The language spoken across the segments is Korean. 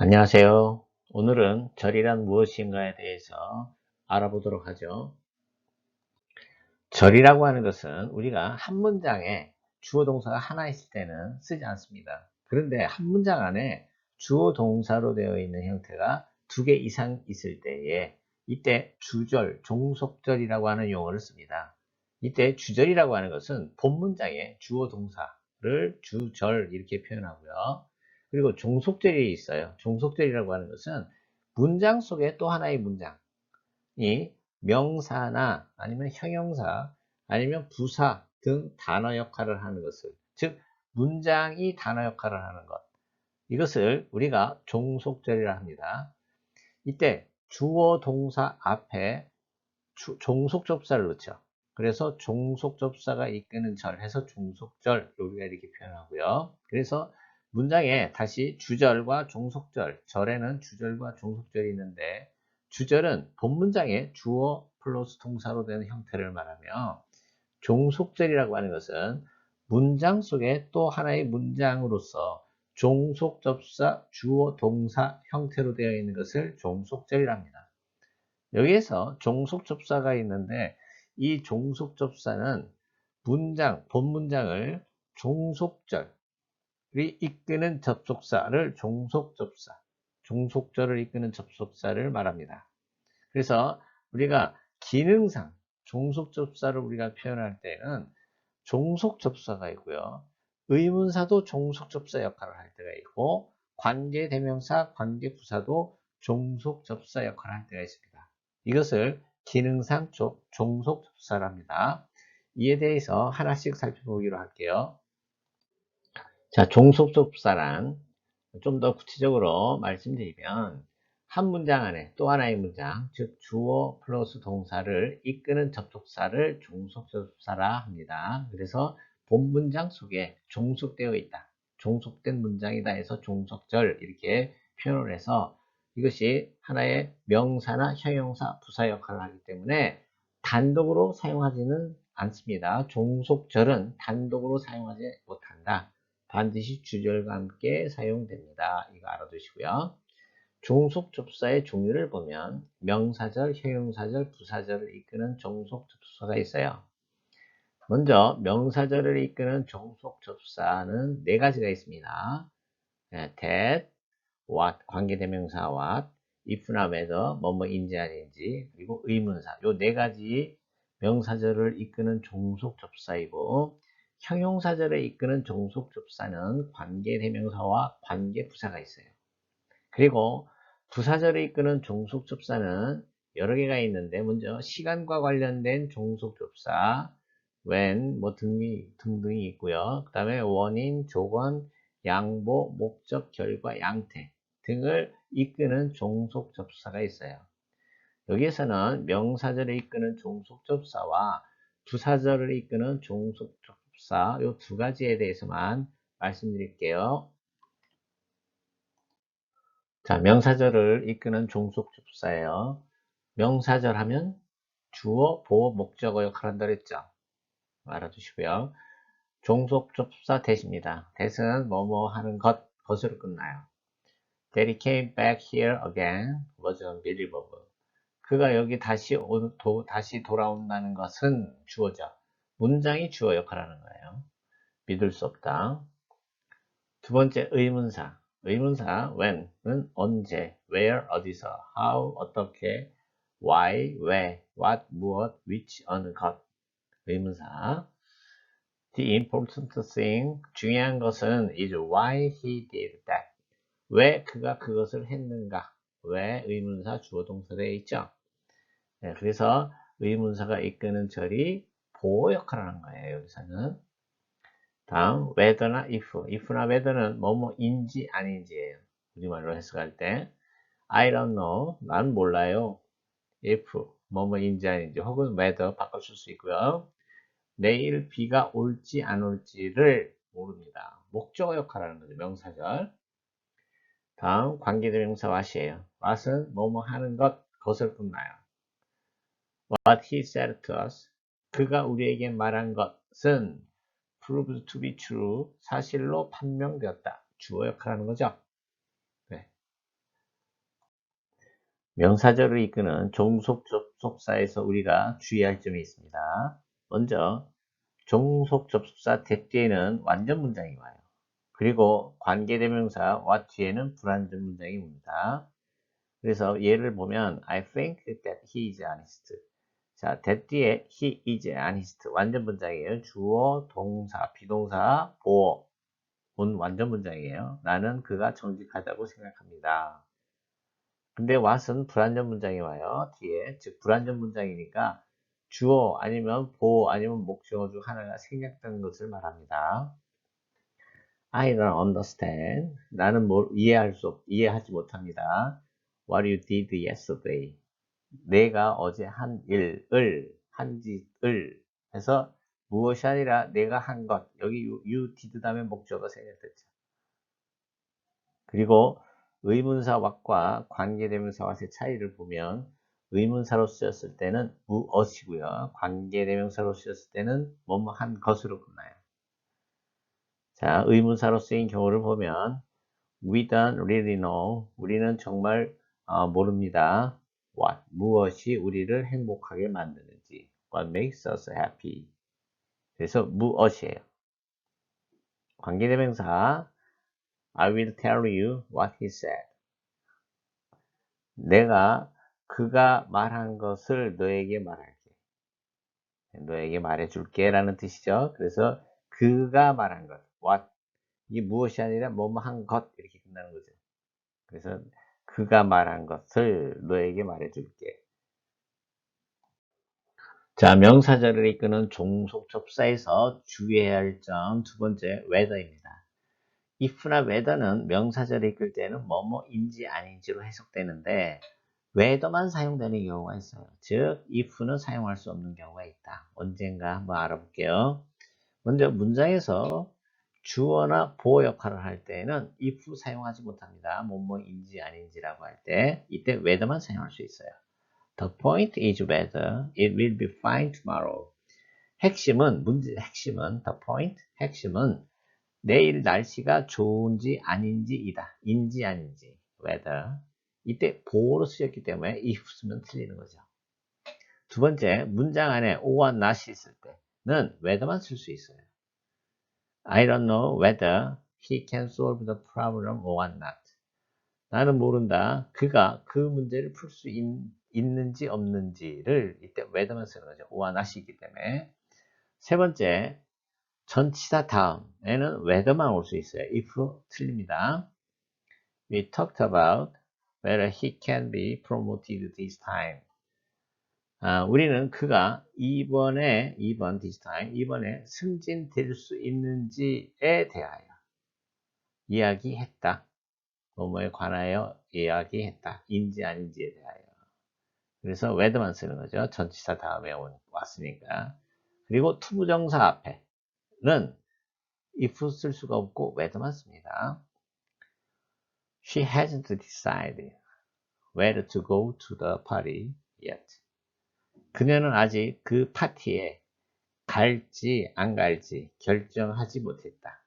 안녕하세요. 오늘은 절이란 무엇인가에 대해서 알아보도록 하죠. 절이라고 하는 것은 우리가 한 문장에 주어 동사가 하나 있을 때는 쓰지 않습니다. 그런데 한 문장 안에 주어 동사로 되어 있는 형태가 두 개 이상 있을 때에 이때 주절, 종속절이라고 하는 용어를 씁니다. 이때 주절이라고 하는 것은 본 문장에 주어 동사를 주절 이렇게 표현하고요. 그리고 종속절이 있어요. 종속절이라고 하는 것은 문장 속에 또 하나의 문장이 명사나 아니면 형용사 아니면 부사 등 단어 역할을 하는 것을, 즉 문장이 단어 역할을 하는 것, 이것을 우리가 종속절이라 합니다. 이때 주어 동사 앞에 종속접사를 넣죠. 그래서 종속접사가 이끄는 절 해서 종속절, 우리가 이렇게 표현하고요. 그래서 문장에 다시 주절과 종속절, 절에는 주절과 종속절이 있는데 주절은 본 문장에 주어 플러스 동사로 되는 형태를 말하며 종속절이라고 하는 것은 문장 속에 또 하나의 문장으로서 종속접사, 주어, 동사 형태로 되어 있는 것을 종속절이랍니다. 여기에서 종속접사가 있는데 이 종속접사는 본 문장을 종속절이 이끄는 접속사를 종속절을 이끄는 접속사를 말합니다. 그래서 우리가 기능상 종속접사를 우리가 표현할 때는 종속접사가 있고요. 의문사도 종속접사 역할을 할 때가 있고 관계대명사, 관계부사도 종속접사 역할을 할 때가 있습니다. 이것을 기능상 종속접사랍니다. 이에 대해서 하나씩 살펴보기로 할게요. 자, 종속접사란 좀 더 구체적으로 말씀드리면 한 문장 안에 또 하나의 문장, 즉 주어 플러스 동사를 이끄는 접속사를 종속접사라 합니다. 그래서 본 문장 속에 종속되어 있다, 종속된 문장이다 해서 종속절 이렇게 표현을 해서 이것이 하나의 명사나 형용사, 부사 역할을 하기 때문에 단독으로 사용하지는 않습니다. 종속절은 단독으로 사용하지 못한다. 반드시 주절과 함께 사용됩니다. 이거 알아두시고요. 종속접사의 종류를 보면 명사절, 형용사절, 부사절을 이끄는 종속접사가 있어요. 먼저 명사절을 이끄는 종속접사는 네 가지가 있습니다. that, what, 관계대명사 what, if나 whether, 뭐뭐인지 아닌지, 그리고 의문사. 요 네 가지 명사절을 이끄는 종속접사이고, 형용사절을 이끄는 종속접사는 관계대명사와 관계부사가 있어요. 그리고 부사절을 이끄는 종속접사는 여러 개가 있는데, 먼저 시간과 관련된 종속접사, when, 뭐 등등이 있고요. 그 다음에 원인, 조건, 양보, 목적, 결과, 양태 등을 이끄는 종속접사가 있어요. 여기에서는 명사절을 이끄는 종속접사와 부사절을 이끄는 종속접사 이 두 가지에 대해서만 말씀드릴게요. 자, 명사절을 이끄는 종속접사예요. 명사절 하면 주어, 보어, 목적어 역할을 한다 그랬죠. 알아두시고요. 종속접사 that입니다. that은 뭐뭐 하는 것으로 끝나요. That he came back here again was unbelievable. 그가 여기 다시 돌아온다는 것은 주어죠. 문장이 주어 역할을 하는 거예요. 믿을 수 없다. 두 번째 의문사. 의문사 when은 언제, where 어디서, how 어떻게, why 왜, what 무엇, which 어느 것. 의문사. The important thing 중요한 것은 is why he did that. 왜 그가 그것을 했는가. 왜 의문사 주어 동사 되어 있죠. 네, 그래서 의문사가 이끄는 절이 보호 역할을 하는 거예요. 여기서는. 다음 whether나 if나 whether는 뭐뭐인지 아닌지예요. 우리말로 해석할 때 I don't know, 난 몰라요. if 뭐뭐인지 아닌지 혹은 whether 바꿔줄 수 있고요. 내일 비가 올지 안 올지를 모릅니다. 목적어 역할을 하는 거죠. 명사절. 다음 관계대명사 what이에요. what은 뭐뭐 하는 것을 끝나요. What he said to us, 그가 우리에게 말한 것은 proved to be true, 사실로 판명되었다. 주어 역할을 하는 거죠. 네. 명사절을 이끄는 종속 접속사에서 우리가 주의할 점이 있습니다. 먼저 종속 접속사 that 뒤에는 완전 문장이 와요. 그리고 관계대명사 what 뒤에는 불완전 문장이 옵니다. 그래서 예를 보면 I think that he is honest. 자, that 뒤에 he is honest 완전 문장이에요. 주어, 동사, 비동사, 보어 온 완전 문장이에요. 나는 그가 정직하다고 생각합니다. 근데 what은 불완전 문장이 와요. 뒤에. 즉 불완전 문장이니까 주어 아니면 보어 아니면 목적어 중 하나가 생략된 것을 말합니다. I don't understand. 나는 이해하지 못합니다. What you did yesterday. 내가 어제 한 짓을 해서 무엇이 아니라 내가 한 것. 여기 you did 다음에 목적어가 생략됐죠. 그리고 의문사 what과 관계대명사 what의 차이를 보면 의문사로 쓰였을 때는 무엇이고요. 관계대명사로 쓰였을 때는 뭐뭐 한 것으로 끝나요. 자, 의문사로 쓰인 경우를 보면 We don't really know. 우리는 정말 모릅니다. What? 무엇이 우리를 행복하게 만드는지. What makes us happy? 그래서 무엇이에요. 관계대명사 I will tell you what he said. 내가 그가 말한 것을 너에게 말할게. 너에게 말해줄게 라는 뜻이죠. 그래서 그가 말한 것. What? 이게 무엇이 아니라 뭐뭐 한 것 이렇게 끝나는 거죠. 그래서 그가 말한 것을 너에게 말해줄게. 자, 명사절을 이끄는 종속 접사에서 주의해야 할 점 두 번째, whether입니다. if나 whether는 명사절을 이끌 때는 뭐뭐인지 아닌지로 해석되는데 whether만 사용되는 경우가 있어요. 즉, if는 사용할 수 없는 경우가 있다. 언젠가 한번 알아볼게요. 먼저 문장에서 주어나 보어 역할을 할 때는 if 사용하지 못합니다. 뭐뭐인지 아닌지라고 할 때 이때 whether만 사용할 수 있어요. The point is whether it will be fine tomorrow. 핵심은 the point, 핵심은 내일 날씨가 좋은지 아닌지이다. 인지 아닌지, whether. 이때 보어로 쓰였기 때문에 if 쓰면 틀리는 거죠. 두 번째, 문장 안에 or not이 있을 때는 whether만 쓸 수 있어요. I don't know whether he can solve the problem or not. 나는 모른다. 그가 그 문제를 풀 수 있는지 없는지를 이때 whether만 쓰는 거죠. or not이기 때문에. 세 번째, 전치사 다음에는 whether만 올 수 있어요. if 틀립니다. We talked about whether he can be promoted this time. 우리는 그가 이번에 this time, 이번에 승진될 수 있는지에 대하여 이야기했다. 뭐뭐에 관하여 이야기했다. 인지 아닌지에 대하여. 그래서 whether만 쓰는 거죠. 전치사 다음에 왔으니까. 그리고 투부정사 앞에는 if 쓸 수가 없고 whether만 씁니다. She hasn't decided whether to go to the party yet. 그녀는 아직 그 파티에 갈지 안 갈지 결정하지 못했다.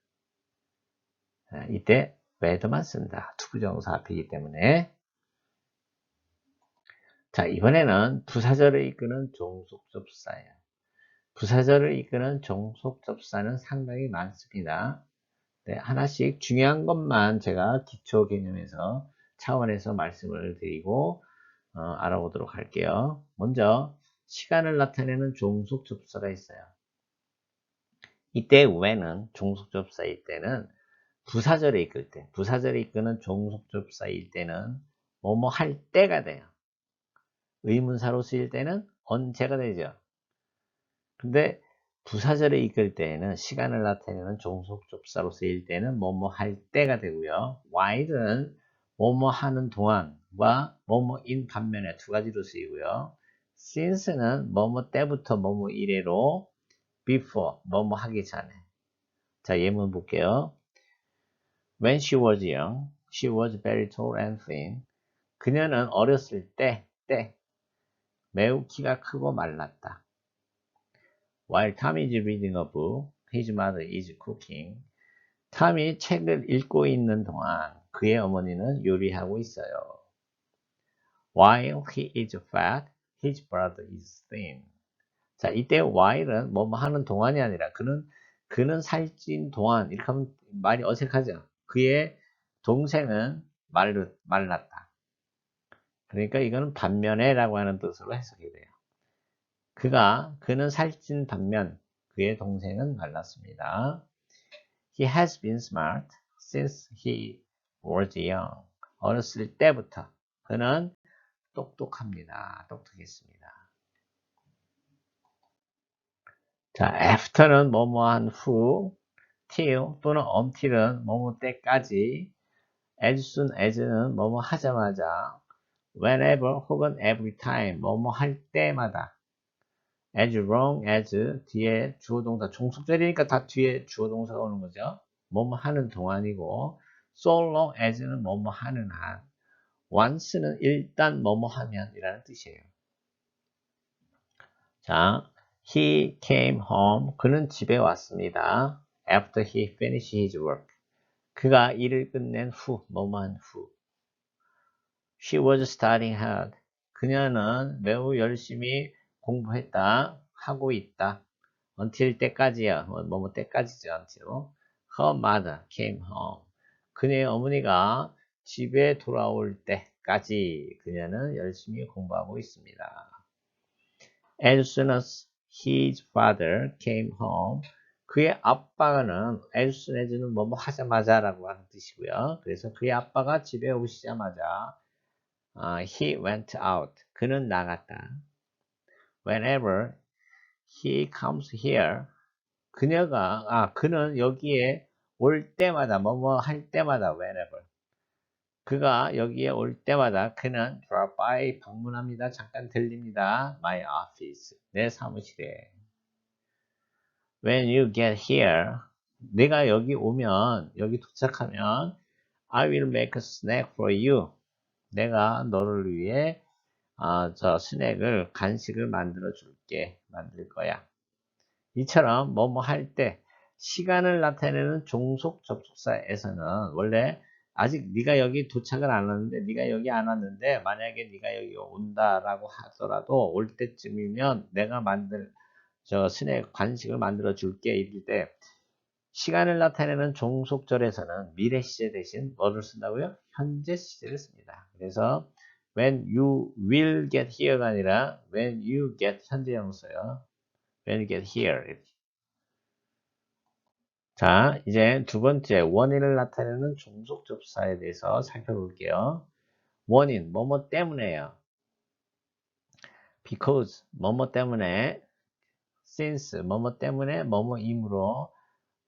이때 whether만 쓴다. 투부정사 앞이기 때문에. 자, 이번에는 부사절을 이끄는 종속접사예요. 부사절을 이끄는 종속접사는 상당히 많습니다. 네, 하나씩 중요한 것만 제가 기초 개념에서 차원에서 말씀을 드리고 알아보도록 할게요. 먼저 시간을 나타내는 종속접사가 있어요. 이때 when은 종속접사일 때는 부사절을 이끌 때, 부사절을 이끄는 종속접사일 때는 뭐뭐 할 때가 돼요. 의문사로 쓰일 때는 언제가 되죠. 근데 부사절을 이끌 때에는 시간을 나타내는 종속접사로 쓰일 때는 뭐뭐 할 때가 되고요. while은 뭐뭐 하는 동안과 뭐뭐인 반면에 두 가지로 쓰이고요. since는 뭐뭐 때부터 뭐뭐 이래로 before 뭐뭐 하기 전에. 자, 예문 볼게요. When she was young, she was very tall and thin. 그녀는 어렸을 때 매우 키가 크고 말랐다. While Tommy is reading a book, his mother is cooking. 탐이 책을 읽고 있는 동안 그의 어머니는 요리하고 있어요. While he is fat, his brother is thin. 자, 이때 while은 뭐뭐 하는 동안이 아니라 그는 살찐 동안 이렇게 하면 말이 어색하죠. 그의 동생은 말랐다. 그러니까 이거는 반면에라고 하는 뜻으로 해석이 돼요. 그는 살찐 반면 그의 동생은 말랐습니다. He has been smart since he was young. 어렸을 때부터 그는 똑똑했습니다. 자, after는 뭐뭐한 후, till 또는 until은 뭐뭐 때까지, as soon as는 뭐뭐 하자마자, whenever 혹은 every time 뭐뭐 할 때마다, as long as 뒤에 주어동사 종속절이니까 다 뒤에 주어동사가 오는 거죠. 뭐뭐 하는 동안이고, so long as는 뭐뭐 하는 한, once는 일단 뭐뭐 하면이라는 뜻이에요. 자, he came home. 그는 집에 왔습니다. After he finished his work. 그가 일을 끝낸 후, 뭐뭐한 후. She was studying hard. 그녀는 매우 열심히 공부했다, 하고 있다. until 때까지야. 뭐뭐 때까지죠, until. Her mother came home. 그녀의 어머니가 집에 돌아올 때까지 그녀는 열심히 공부하고 있습니다. As soon as his father came home, 그의 아빠는 as soon as는 뭐뭐 하자마자라고 하는 뜻이고요. 그래서 그의 아빠가 집에 오시자마자 he went out. 그는 나갔다. Whenever he comes here, 그는 여기에 올 때마다 뭐뭐 할 때마다 whenever 그가 여기에 올 때마다 그는 drop by 방문합니다. 잠깐 들립니다. My office. 내 사무실에. When you get here, 내가 여기 도착하면 I will make a snack for you. 내가 너를 위해 간식을 만들 거야. 이처럼 뭐뭐 할 때 시간을 나타내는 종속 접속사에서는 원래 아직 네가 여기 도착을 안 왔는데 네가 여기 안 왔는데 만약에 네가 여기 온다라고 하더라도 올 때쯤이면 내가 간식을 만들어 줄게 이럴 때 시간을 나타내는 종속절에서는 미래 시제 대신 뭐를 쓴다고요? 현재 시제를 씁니다. 그래서 when you will get here가 아니라 when you get 현재형 써요. when you get here 이렇게. 자, 이제 두 번째 원인을 나타내는 종속접사에 대해서 살펴볼게요. 원인, 뭐뭐 때문에요. because, 뭐뭐 때문에. since, 뭐뭐 때문에, 뭐뭐이므로.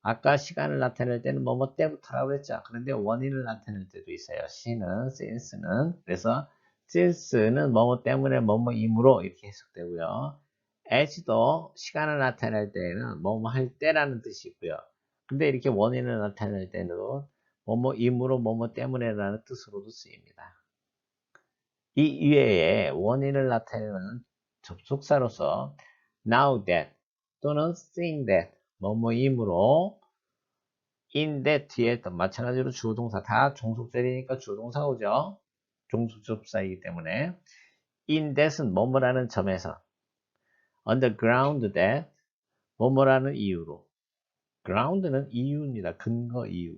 아까 시간을 나타낼 때는 뭐뭐 때부터라고 했죠. 그런데 원인을 나타낼 때도 있어요. since는. 그래서 since는 뭐뭐 때문에, 뭐뭐이므로 이렇게 해석되고요. as도 시간을 나타낼 때는 뭐뭐 할 때라는 뜻이 있고요. 근데 이렇게 원인을 나타낼 때는 뭐뭐이므로, 뭐뭐 때문에라는 뜻으로도 쓰입니다. 이 이외에 원인을 나타내는 접속사로서 now that 또는 seeing that 뭐뭐이므로 in that 뒤에 또 마찬가지로 주어동사 다 종속절이니까 주어동사 오죠. 종속접사이기 때문에 in that은 뭐뭐라는 점에서 on the ground that 뭐뭐라는 이유로 ground는 이유입니다. 근거 이유.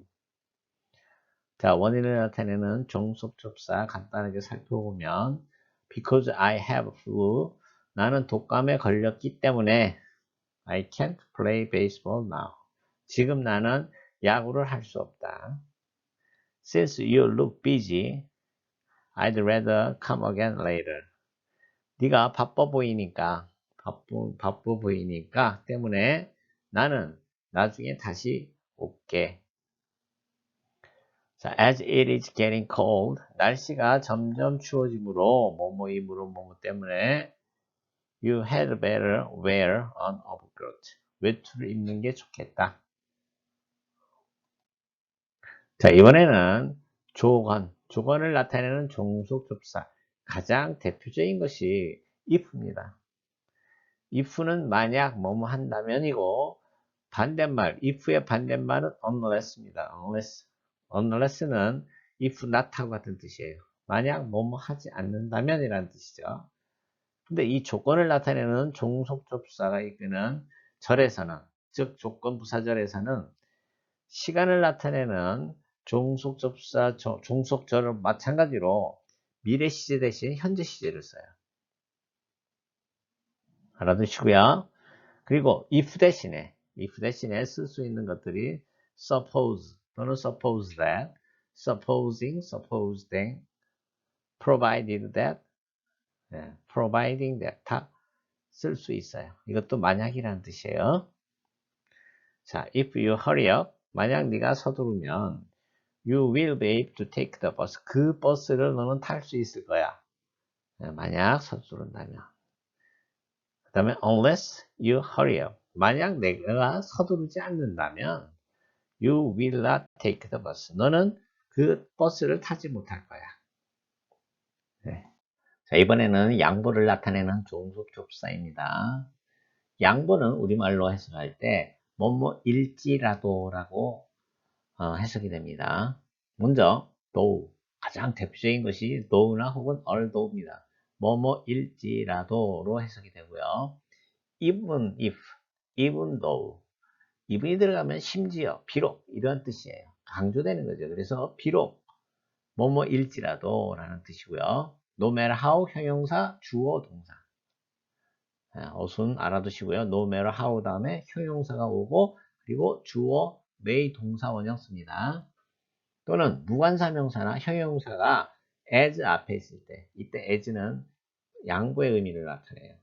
자, 원인을 나타내는 종속접사 간단하게 살펴보면 because I have flu 나는 독감에 걸렸기 때문에 I can't play baseball now. 지금 나는 야구를 할 수 없다. Since you look busy, I'd rather come again later. 네가 바빠 보이니까 때문에 나는 나중에 다시 올게. 자, as it is getting cold, 날씨가 점점 추워지므로 뭐뭐 때문에 you had better wear an overcoat. 외투를 입는 게 좋겠다. 자, 이번에는 조건을 나타내는 종속접사. 가장 대표적인 것이 if입니다. if는 만약 뭐뭐 한다면이고 반대말, if의 반대말은 unless입니다. unless는 if not하고 같은 뜻이에요. 만약 뭐뭐 하지 않는다면 이라는 뜻이죠. 근데 이 조건을 나타내는 종속접사가 이끄는 절에서는, 즉 조건부사절에서는 시간을 나타내는 종속접사, 종속절을 마찬가지로 미래 시제 대신 현재 시제를 써요. 알아두시고요. 그리고 if 대신에 쓸 수 있는 것들이 suppose 또는 suppose that, supposing, suppose that, provided that, providing that 다 쓸 수 있어요. 이것도 만약이라는 뜻이에요. 자, if you hurry up, 만약 네가 서두르면 you will be able to take the bus. 그 버스를 너는 탈 수 있을 거야. 만약 서두른다면. 그 다음에 unless you hurry up. 만약 내가 서두르지 않는다면 you will not take the bus. 너는 그 버스를 타지 못할 거야. 네. 자, 이번에는 양보를 나타내는 종속접사입니다. 양보는 우리말로 해석할 때 뭐뭐일지라도라고 해석이 됩니다. 먼저 though, 가장 대표적인 것이 though나 혹은 although입니다. 뭐뭐일지라도로 해석이 되고요. even if, even though, even이 들어가면 심지어, 비록 이런 뜻이에요. 강조되는 거죠. 그래서 비록 뭐뭐일지라도 라는 뜻이고요. no matter how, 형용사, 주어, 동사. 어순 알아두시고요. no matter how 다음에 형용사가 오고 그리고 주어, may 동사 원형 씁니다. 또는 무관사명사나 형용사가 as 앞에 있을 때, 이때 as는 양보의 의미를 나타내요.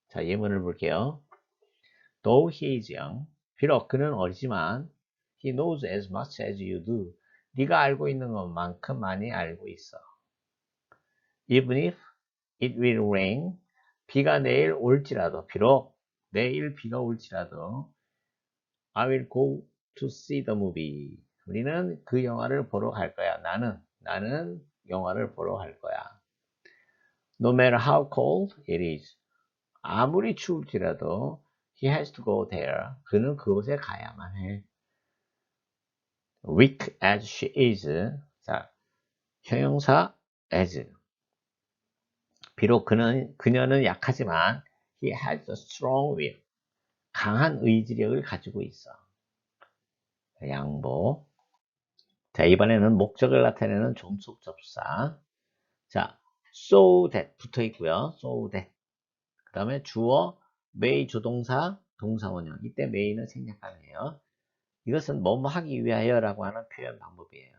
자, 예문을 볼게요. Though he is young, 비록 그는 어리지만 he knows as much as you do. 네가 알고 있는 것만큼 많이 알고 있어. Even if it will rain, 비가 내일 올지라도, 비록 내일 비가 올지라도 I will go to see the movie. 우리는 그 영화를 보러 갈 거야. 나는 영화를 보러 갈 거야. No matter how cold it is. 아무리 추울지라도 he has to go there. 그는 그곳에 가야만 해. Weak as she is. 자, 형용사 as. 비록 그녀는 약하지만 he has a strong will. 강한 의지력을 가지고 있어. 양보. 자, 이번에는 목적을 나타내는 종속접사. 자, so that 붙어 있고요. so that. 그 다음에 주어, may 조동사, 동사원형. 이때 may는 생략하네요. 이것은 뭐뭐 하기 위하여라고 하는 표현 방법이에요.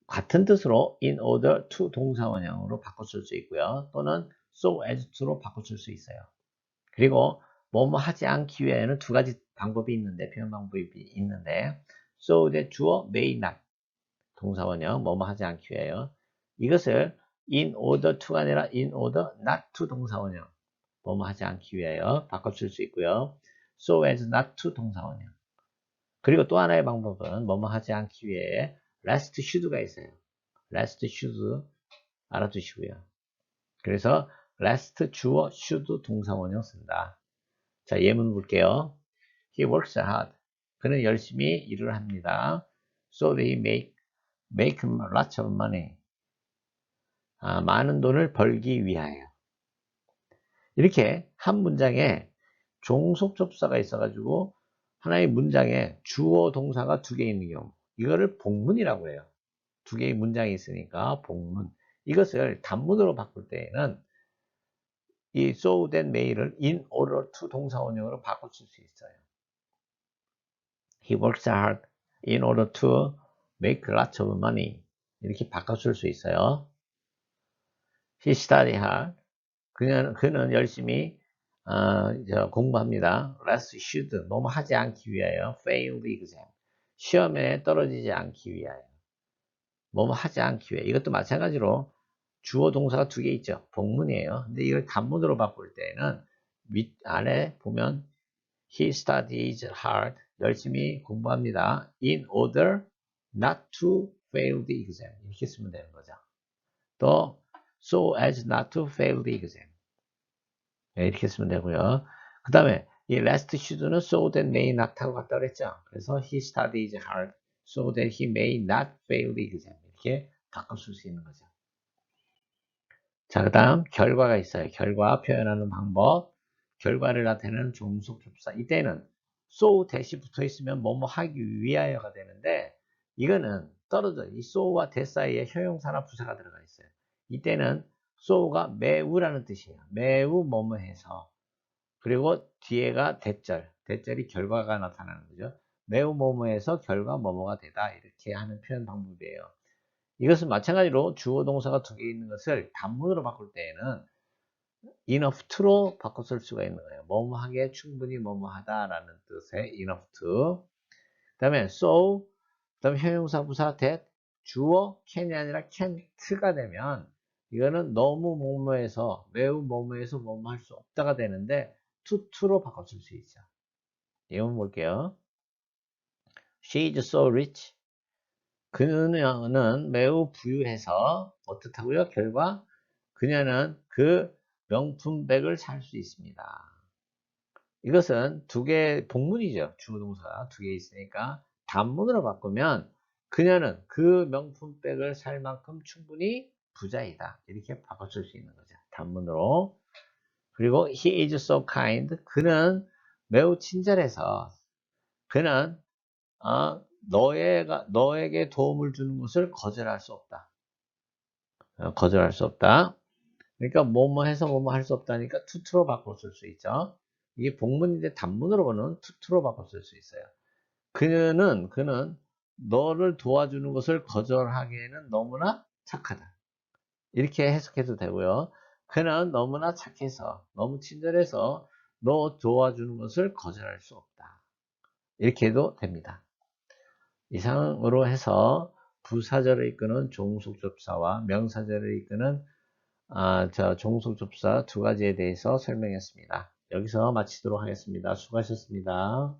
같은 뜻으로 in order to 동사원형으로 바꿔쓸 수 있고요. 또는 so as to로 바꿔쓸 수 있어요. 그리고 뭐뭐 하지 않기 위하여는 두 가지 방법이 있는데, 표현 방법이 있는데, so that 주어 may not 동사원형 뭐뭐 하지 않기 위하여, 이것을 in order to가 아니라 in order not to 동사원형 뭐뭐 하지 않기 위하여 바꿔줄 수 있고요. so as not to 동사원형. 그리고 또 하나의 방법은 뭐뭐 하지 않기 위해 lest should가 있어요. lest should 알아두시고요. 그래서 lest 주어 should 동사원형 쓴다. 자, 예문 볼게요. He works hard. 그는 열심히 일을 합니다. So they make lots of money. 많은 돈을 벌기 위하여. 이렇게 한 문장에 종속접사가 있어가지고 하나의 문장에 주어 동사가 두 개 있는 경우, 이거를 복문이라고 해요. 두 개의 문장이 있으니까 복문. 이것을 단문으로 바꿀 때에는 이 so that may를 in order to 동사원형으로 바꿔줄 수 있어요. He works hard in order to make lots of money. 이렇게 바꿔줄 수 있어요. He study hard. 그는 열심히 공부합니다. Lest should 너무 하지 않기 위하여 fail the exam. 시험에 떨어지지 않기 위하여. 뭐뭐 하지 않기 위해. 이것도 마찬가지로 주어 동사가 두 개 있죠. 복문이에요. 근데 이걸 단문으로 바꿀 때는 아래 보면 he studies hard. 열심히 공부합니다. In order not to fail the exam. 이렇게 쓰면 되는 거죠. 또 so as not to fail the exam. 이렇게 쓰면 되고요. 그 다음에 이 last should는 so that may not 하고 같다고 그랬죠. 그래서 he studies hard so that he may not fail the exam. 이렇게 바꿔 쓸 수 있는 거죠. 자, 그 다음 결과가 있어요. 결과 표현하는 방법. 결과를 나타내는 종속접사. 이때는 so 대시 붙어 있으면 뭐뭐 하기 위하여가 되는데, 이거는 떨어져. 이 so와 that 사이에 형용사나 부사가 들어가 있어요. 이때는 so가 매우라는 뜻이에요. 매우 뭐뭐 해서. 그리고 뒤에가 대절이 결과가 나타나는 거죠. 매우 뭐뭐 해서 결과 뭐뭐가 되다. 이렇게 하는 표현 방법이에요. 이것은 마찬가지로 주어 동사가 두 개 있는 것을 단문으로 바꿀 때에는 enough to로 바꿔 쓸 수가 있는 거예요. 뭐뭐 하기에 충분히 뭐뭐 하다라는 뜻의 enough to. 그 다음에 so, 그 다음에 형용사 부사 that, 주어 can이 아니라 can't가 되면 이거는 너무 뭐뭐해서 매우 뭐뭐해서 뭐뭐 할 수 없다가 되는데 to로 바꿔 쓸 수 있죠. 이건 볼게요. She is so rich. 그녀는 매우 부유해서 어떻다고요? 결과 그녀는 그 명품백을 살 수 있습니다. 이것은 두 개 복문이죠. 주어동사가 두 개 있으니까 단문으로 바꾸면 그녀는 그 명품백을 살 만큼 충분히 부자이다. 이렇게 바꿔쓸 수 있는 거죠. 단문으로. 그리고 he is so kind. 그는 매우 친절해서 그는 너에게 도움을 주는 것을 거절할 수 없다. 거절할 수 없다. 그러니까 뭐뭐 해서 뭐뭐 할 수 없다니까 투투로 바꿔 쓸 수 있죠. 이게 복문인데 단문으로는 투투로 바꿔 쓸 수 있어요. 그는 너를 도와주는 것을 거절하기에는 너무나 착하다. 이렇게 해석해도 되고요. 그는 너무나 착해서, 너무 친절해서 너 도와주는 것을 거절할 수 없다. 이렇게 해도 됩니다. 이상으로 해서 부사절을 이끄는 종속접사와 명사절을 이끄는 종속접사 두 가지에 대해서 설명했습니다. 여기서 마치도록 하겠습니다. 수고하셨습니다.